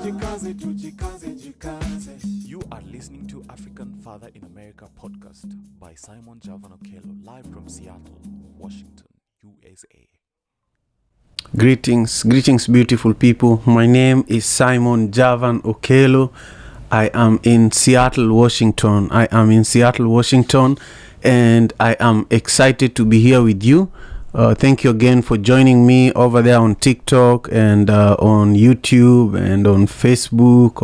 You are listening to African Father in America podcast by Simon Javan Okello, live from Seattle, Washington, USA. Greetings, beautiful people. My name is Simon Javan Okello. I am in Seattle, Washington. And I am excited to be here with you. Thank you again for joining me over there on TikTok and on YouTube and on Facebook,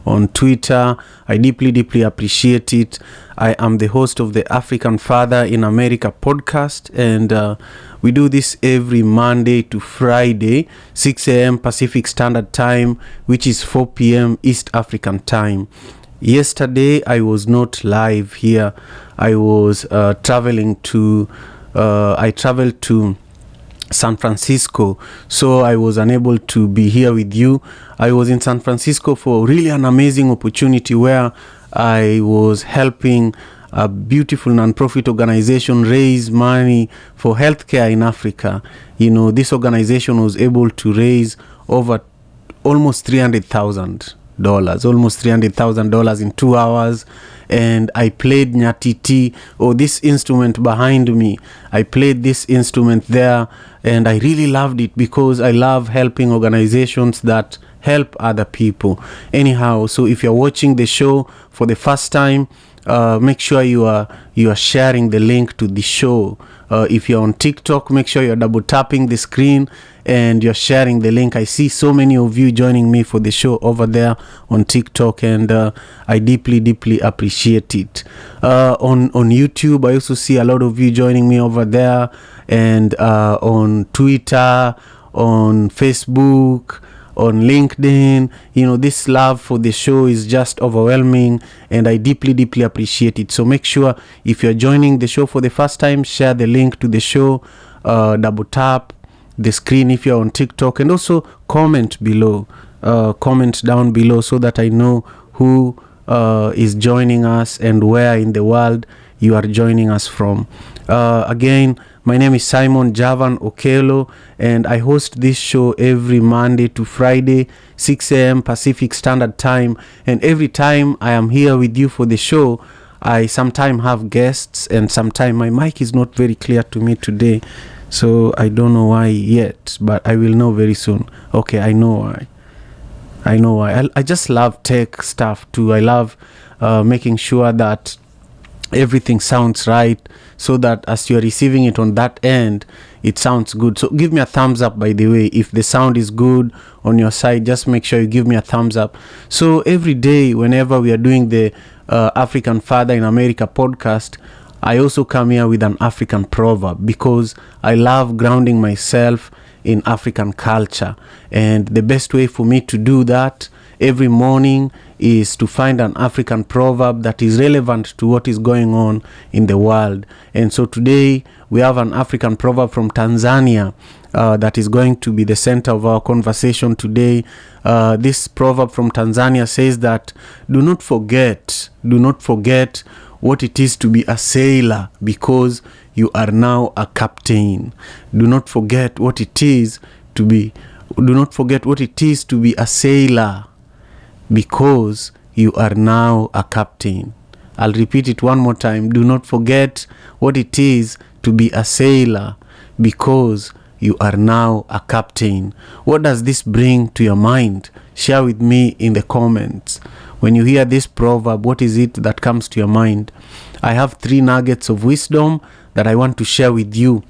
on Twitter. I deeply appreciate it. I am the host of the African Father in America podcast, and we do this every Monday to Friday, 6 a.m. Pacific Standard Time, which is 4 p.m. East African Time. Yesterday, I was not live here. I was traveled to San Francisco, so I was unable to be here with you. I was in San Francisco for really an amazing opportunity where I was helping a beautiful non-profit organization raise money for healthcare in Africa. You know, this organization was able to raise over almost $300,000 in 2 hours. And I played Nyatiti, this instrument behind me. I played this instrument there, and I really loved it because I love helping organizations that help other people. Anyhow, so if you're watching the show for the first time, make sure you are sharing the link to the show. If you're on TikTok, make sure you're double tapping the screen and you're sharing the link. I see so many of you joining me for the show over there on TikTok, and I deeply appreciate it. On YouTube, I also see a lot of you joining me over there, and on Twitter, on Facebook, on LinkedIn. You know, this love for the show is just overwhelming, and I deeply appreciate it. So make sure if you're joining the show for the first time, share the link to the show, double tap the screen if you're on TikTok, and also comment down below so that I know who is joining us and where in the world you are joining us from. Again, my name is Simon Javan Okello, and I host this show every Monday to Friday, 6 a.m. Pacific Standard Time. And every time I am here with you for the show, I sometimes have guests, and sometimes my mic is not very clear to me today. So I don't know why yet, but I will know very soon. Okay, I know why. I just love tech stuff too. I love making sure that everything sounds right, so that as you're receiving it on that end, it sounds good. So give me a thumbs up, by the way. If the sound is good on your side, just make sure you give me a thumbs up. So every day, whenever we are doing the African Father in America podcast, I also come here with an African proverb because I love grounding myself in African culture. And the best way for me to do that every morning is to find an African proverb that is relevant to what is going on in the world. And so today we have an African proverb from Tanzania that is going to be the center of our conversation today. This proverb from Tanzania says that do not forget what it is to be a sailor, because you are now a captain. Do not forget what it is to be a sailor, because you are now a captain. I'll repeat it one more time. Do not forget what it is to be a sailor, because you are now a captain. What does this bring to your mind? Share with me in the comments. When you hear this proverb, what is it that comes to your mind? I have 3 nuggets of wisdom that I want to share with you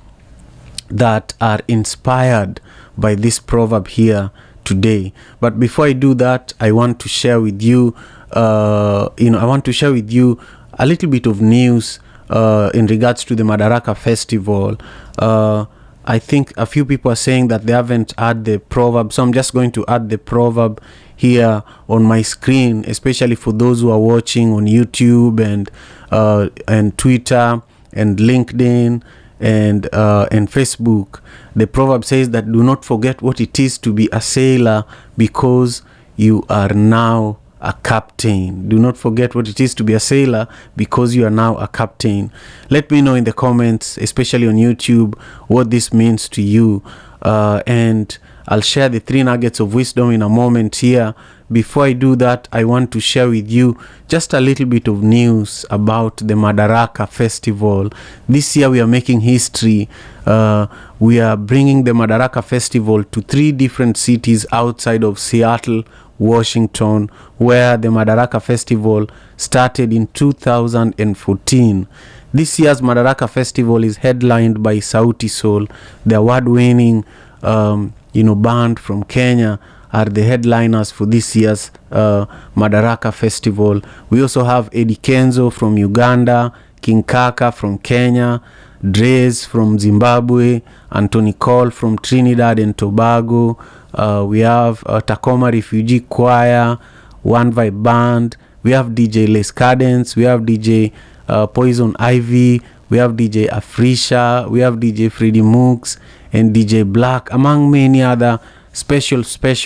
that are inspired by this proverb here today. But before I do that, I want to share with you, a little bit of news in regards to the Madaraka Festival. I think a few people are saying that they haven't had the proverb, so I'm just going to add the proverb here on my screen, especially for those who are watching on YouTube and Twitter and LinkedIn and Facebook. The proverb says that do not forget what it is to be a sailor, because you are now a captain. Do not forget what it is to be a sailor, because you are now a captain. Let me know in the comments, especially on YouTube, what this means to you. And I'll share the 3 nuggets of wisdom in a moment here. Before I do that, I want to share with you just a little bit of news about the Madaraka Festival. This year we are making history. We are bringing the Madaraka Festival to 3 different cities outside of Seattle, Washington, where the Madaraka Festival started in 2014. This year's Madaraka Festival is headlined by Sauti Sol, the award-winning band from Kenya are the headliners for this year's Madaraka Festival. We also have Eddie Kenzo from Uganda, King Kaka from Kenya, Drez from Zimbabwe, Anthony Cole from Trinidad and Tobago. We have Tacoma Refugee Choir, One Vibe Band. We have DJ Les Cadence. We have DJ Poison Ivy. We have DJ Afrisha. We have DJ Freddie Mooks and DJ Black, among many other special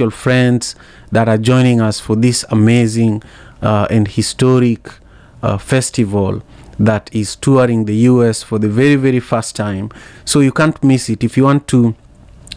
friends that are joining us for this amazing and historic festival that is touring the US for the very, very first time. So you can't miss it. If you want to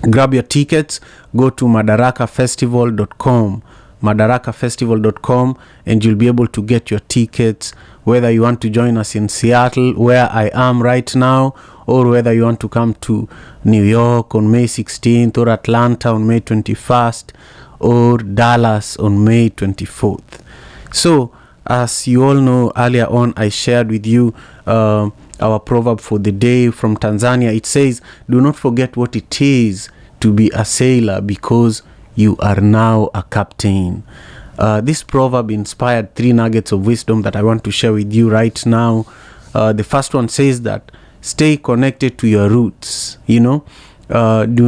grab your tickets, go to madarakafestival.com, madarakafestival.com, and you'll be able to get your tickets, whether you want to join us in Seattle, where I am right now, or whether you want to come to New York on May 16th, or Atlanta on May 21st, or Dallas on May 24th. So, as you all know, earlier on I shared with you our proverb for the day from Tanzania. It says, do not forget what it is to be a sailor, because you are now a captain. This proverb inspired 3 nuggets of wisdom that I want to share with you right now. The first one says that stay connected to your roots. Do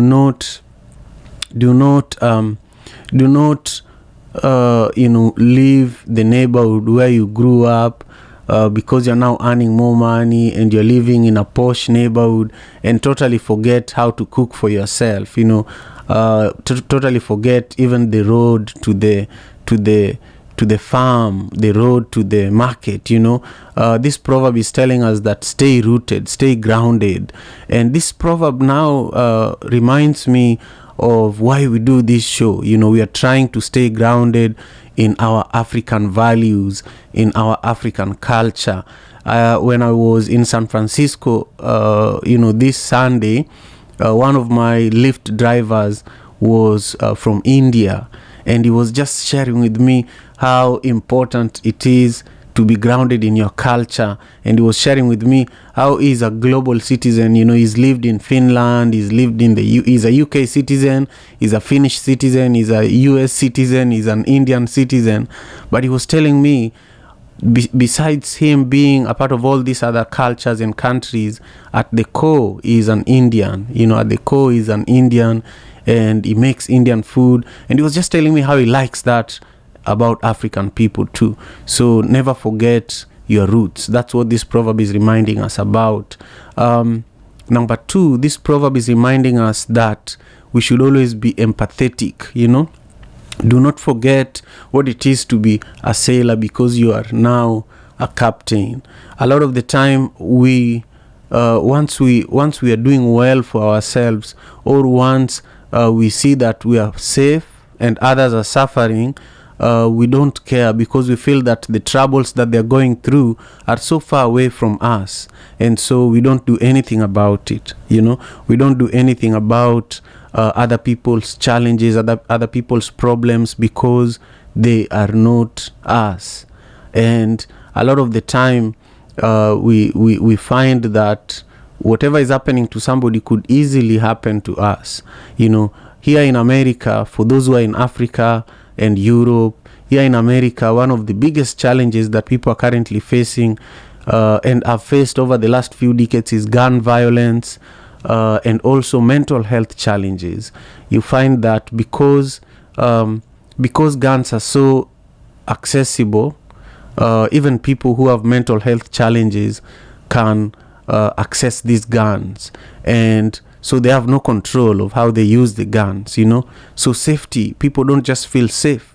not leave the neighborhood where you grew up because you're now earning more money and you're living in a posh neighborhood, and totally forget how to cook for yourself. Totally forget even the road to the farm, the road to the market. This proverb is telling us that stay rooted, stay grounded. And this proverb now reminds me of why we do this show. We are trying to stay grounded in our African values, in our African culture. When I was in San Francisco, this Sunday, one of my Lyft drivers was from India, and he was just sharing with me how important it is to be grounded in your culture. And he was sharing with me how he's a global citizen. He's lived in Finland, he's lived in he's a UK citizen, he's a Finnish citizen, he's a US citizen, he's an Indian citizen. But he was telling me, besides him being a part of all these other cultures and countries, at the core he's an Indian. At the core he's an Indian, and he makes Indian food. And he was just telling me how he likes that about African people too. So never forget your roots. That's what this proverb is reminding us about. Number 2, this proverb is reminding us that we should always be empathetic. Do not forget what it is to be a sailor, because you are now a captain. A lot of the time we once we are doing well for ourselves, or once we see that we are safe and others are suffering, we don't care, because we feel that the troubles that they're going through are so far away from us, and so we don't do anything about it. We don't do anything about other people's challenges, other people's problems, because they are not us. And a lot of the time we find that whatever is happening to somebody could easily happen to us. Here in America, for those who are in Africa and Europe, here in America, one of the biggest challenges that people are currently facing and have faced over the last few decades is gun violence and also mental health challenges. You find that because guns are so accessible, even people who have mental health challenges can access these guns, and so they have no control of how they use the guns. So safety, people don't just feel safe.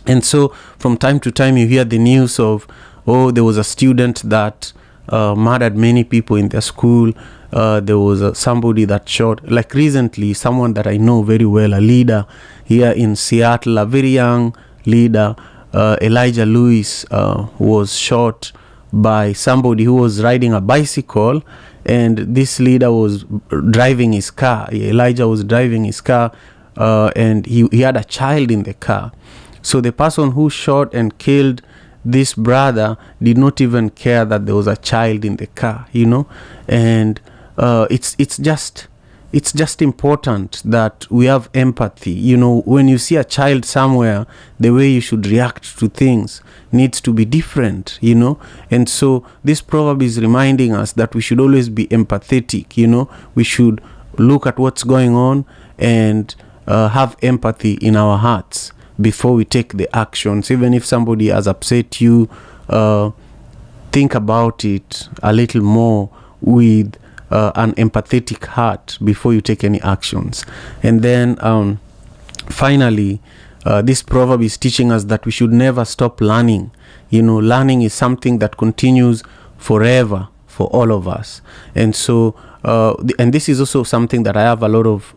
And so from time to time you hear the news of, there was a student that murdered many people in their school, there was somebody that shot, like recently, someone that I know very well, a leader here in Seattle, a very young leader, Elijah Lewis, was shot by somebody who was riding a bicycle, and this leader was driving his car. Elijah was driving his car, and he had a child in the car. So the person who shot and killed this brother did not even care that there was a child in the car, and it's just important that we have empathy. When you see a child somewhere, the way you should react to things needs to be different, and so this proverb is reminding us that we should always be empathetic. We should look at what's going on and have empathy in our hearts before we take the actions. Even if somebody has upset you, think about it a little more with an empathetic heart before you take any actions. And then finally, this proverb is teaching us that we should never stop learning. Learning is something that continues forever for all of us. And so and this is also something that I have a lot of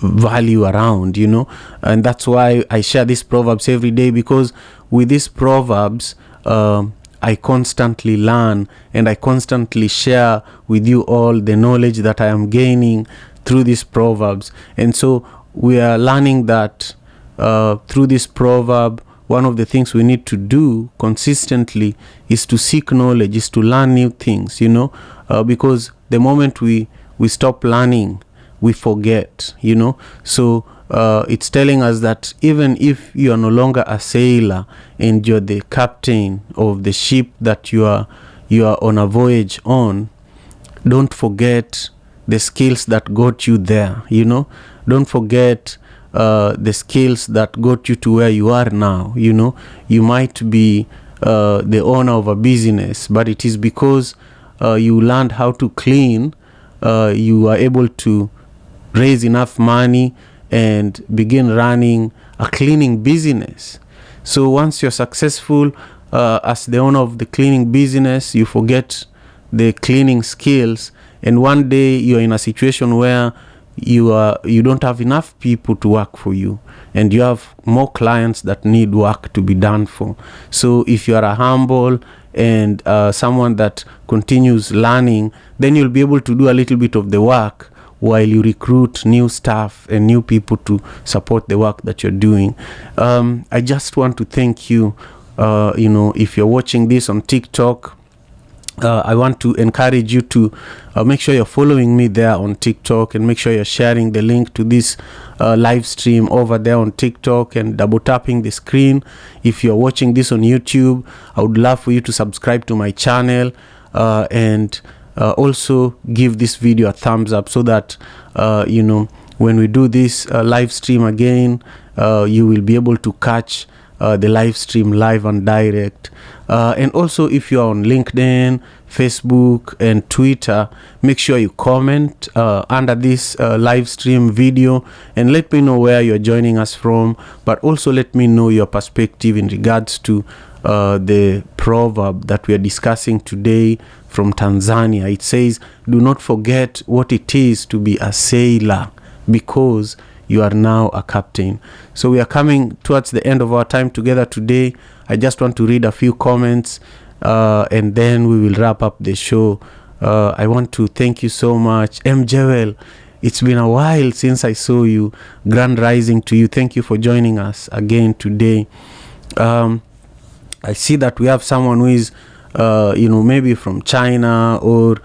value around, and that's why I share these proverbs every day, because with these proverbs I constantly learn, and I constantly share with you all the knowledge that I am gaining through these proverbs. And so we are learning that through this proverb, one of the things we need to do consistently is to seek knowledge, is to learn new things, because the moment we stop learning, we forget, so it's telling us that even if you are no longer a sailor and you're the captain of the ship that you are on a voyage on, don't forget the skills that got you there. Don't forget the skills that got you to where you are now. You might be the owner of a business, but it is because you learned how to clean, you are able to raise enough money and begin running a cleaning business. So once you're successful as the owner of the cleaning business, you forget the cleaning skills, and one day you're in a situation where you don't have enough people to work for you, and you have more clients that need work to be done for. So if you are a humble and someone that continues learning, then you'll be able to do a little bit of the work while you recruit new staff and new people to support the work that you're doing. I just want to thank you. If you're watching this on TikTok, I want to encourage you to make sure you're following me there on TikTok, and make sure you're sharing the link to this live stream over there on TikTok and double tapping the screen. If you're watching this on YouTube, I would love for you to subscribe to my channel and also give this video a thumbs up, so that when we do this live stream again, you will be able to catch the live stream live and direct. And also, if you are on LinkedIn, Facebook and Twitter, make sure you comment under this live stream video and let me know where you're joining us from, but also let me know your perspective in regards to the proverb that we are discussing today from Tanzania. It says, do not forget what it is to be a sailor, because you are now a captain. So we are coming towards the end of our time together today. I just want to read a few comments and then we will wrap up the show. I want to thank you so much. Joel, it's been a while since I saw you. Grand rising to you. Thank you for joining us again today. I see that we have someone who is maybe from China or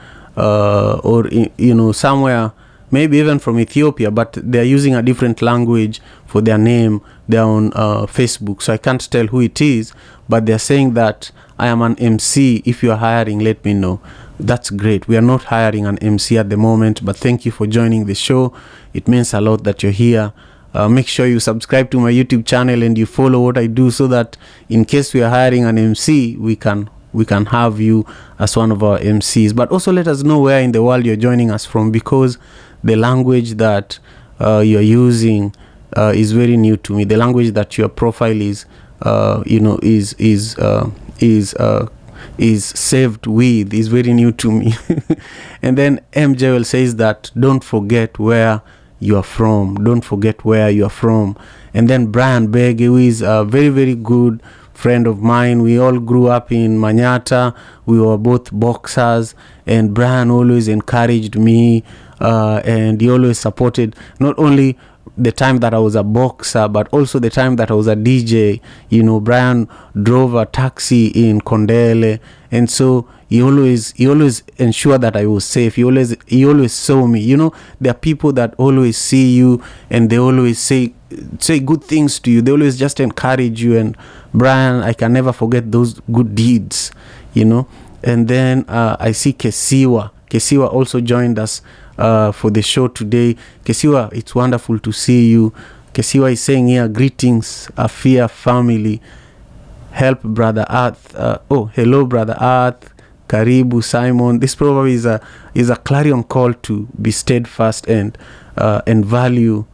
somewhere, maybe even from Ethiopia, but they're using a different language for their name. They're on Facebook, so I can't tell who it is, but they're saying that I am an MC. If you're hiring, let me know. That's great. We are not hiring an MC at the moment, but thank you for joining the show. It means a lot that you're here. Make sure you subscribe to my YouTube channel and you follow what I do, so that in case we are hiring an MC, we can have you as one of our MCs. But also let us know where in the world you're joining us from, because the language that you're using is very new to me. The language that your profile is is saved with is very new to me. And then M. Joel says that don't forget where you are from. Don't forget where you are from. And then Brian Begg, who is a very, very good friend of mine. We all grew up in Manyata. We were both boxers, and Brian always encouraged me, and he always supported not only the time that I was a boxer, but also the time that I was a DJ. Brian drove a taxi in Kondele, and so he always ensured that I was safe. He always saw me. There are people that always see you, and they always say good things to you. They always just encourage you. And Brian, I can never forget those good deeds. And then I see Kesiwa also joined us for the show today. Kesiwa, it's wonderful to see you. Kesiwa is saying here, greetings, Afia family. Help Brother Earth. Hello Brother Earth. Karibu Simon. This probably is a clarion call to be steadfast and value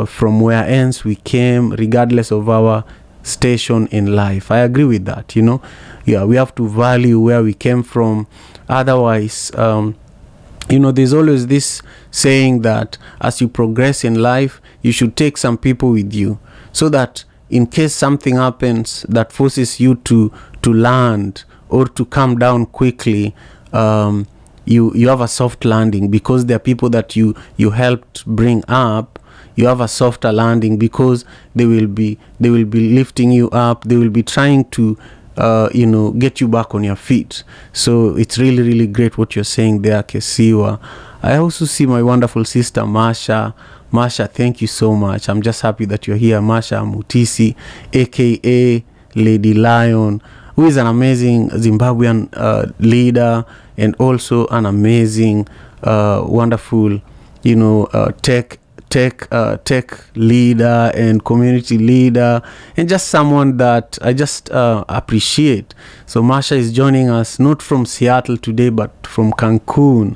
from where else we came, regardless of our station in life. I agree with that. We have to value where we came from. Otherwise, there's always this saying that as you progress in life, you should take some people with you, so that in case something happens that forces you to land or to come down quickly, you have a soft landing, because there are people that you helped bring up. You have a softer landing because they will be lifting you up. They will be trying to get you back on your feet. So it's really, really great what you're saying there, Kesiwa. I also see my wonderful sister Masha. Masha, thank you so much. I'm just happy that you're here. Masha Mutisi, aka Lady Lion, who is an amazing Zimbabwean leader, and also an amazing wonderful tech leader and community leader, and just someone that I just appreciate. So Masha is joining us not from Seattle today, but from Cancun.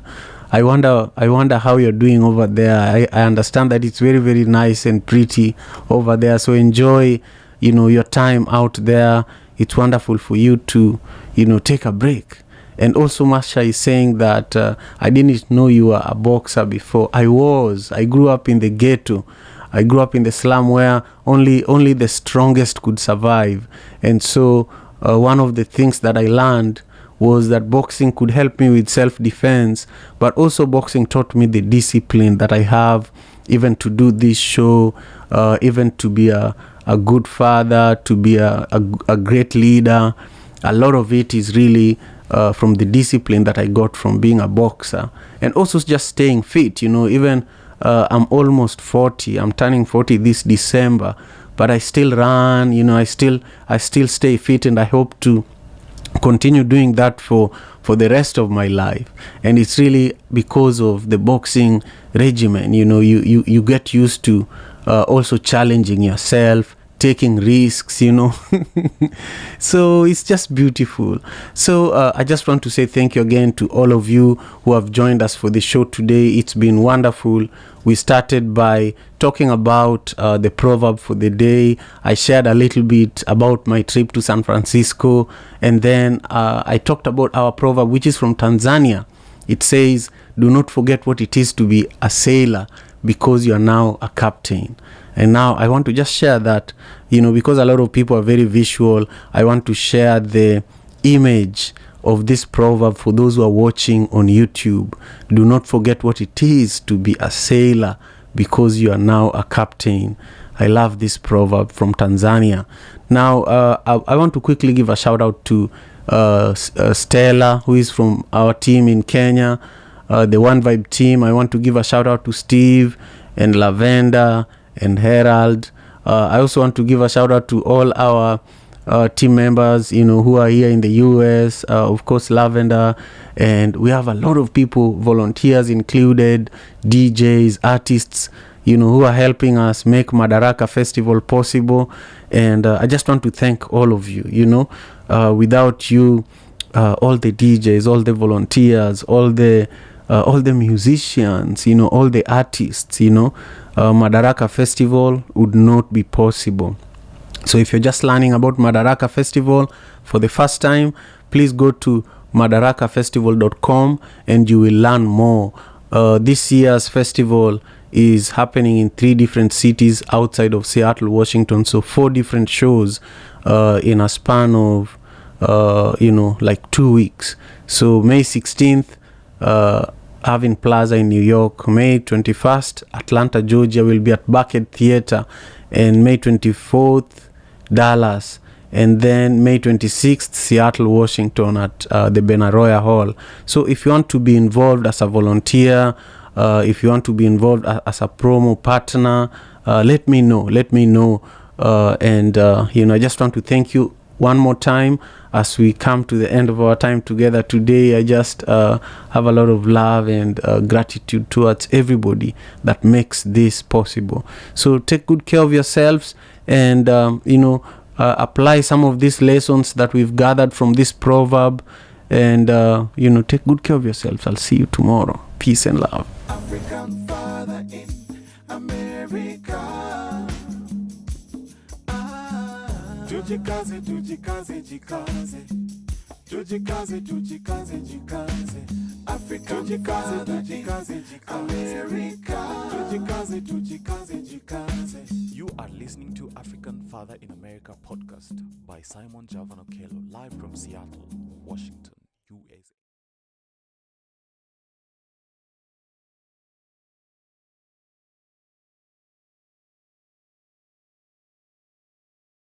I wonder how you're doing over there. I understand that it's very, very nice and pretty over there. So enjoy, your time out there. It's wonderful for you to, take a break. And also Masha is saying that I didn't know you were a boxer before. I grew up in the ghetto. I grew up in the slum where only the strongest could survive. And so one of the things that I learned was that boxing could help me with self-defense, but also boxing taught me the discipline that I have, even to do this show, even to be a good father, to be a great leader. A lot of it is really from the discipline that I got from being a boxer, and also just staying fit. Even I'm almost 40. I'm turning 40 this December, but I still run. I still stay fit, and I hope to continue doing that for the rest of my life. And it's really because of the boxing regimen. You get used to also challenging yourself, taking risks, so it's just beautiful. So I just want to say thank you again to all of you who have joined us for the show today. It's been wonderful. We started by talking about the proverb for the day. I shared a little bit about my trip to San Francisco, and then I talked about our proverb, which is from Tanzania. It says, do not forget what it is to be a sailor, because you are now a captain. And now I want to just share that, because a lot of people are very visual, I want to share the image of this proverb for those who are watching on YouTube. Do not forget what it is to be a sailor, because you are now a captain. I love this proverb from Tanzania. Now, I want to quickly give a shout out to Stella, who is from our team in Kenya, the One Vibe team. I want to give a shout out to Steve and Lavender and Herald. I also want to give a shout out to all our team members, who are here in the US, of course, Lavender, and we have a lot of people, volunteers included, DJs, artists, who are helping us make Madaraka Festival possible. And I just want to thank all of you. Without you, all the DJs, all the volunteers, all the musicians, all the artists, Madaraka Festival would not be possible. So if you're just learning about Madaraka Festival for the first time, please go to madarakafestival.com and you will learn more. This year's festival is happening in 3 different cities outside of Seattle, Washington. So 4 different shows in a span of, like 2 weeks. So May 16th, Irving Plaza in New York. May 21st, Atlanta, Georgia will be at Bucket Theater. And May 24th, Dallas. And then May 26th, Seattle, Washington at the Benaroya Hall. So if you want to be involved as a volunteer, if you want to be involved as a promo partner, let me know. I just want to thank you one more time as we come to the end of our time together today. I just have a lot of love and gratitude towards everybody that makes this possible. So take good care of yourselves and, apply some of these lessons that we've gathered from this proverb and, take good care of yourselves. I'll see you tomorrow. Peace and love. African father in America. Tujikaze, tujikaze, jikaze. Tujikaze, tujikaze, jikaze. African father in America. Tujikaze, tujikaze, jikaze. You are listening to African Father in America podcast by Simon Javan Okello, live from Seattle, Washington, USA.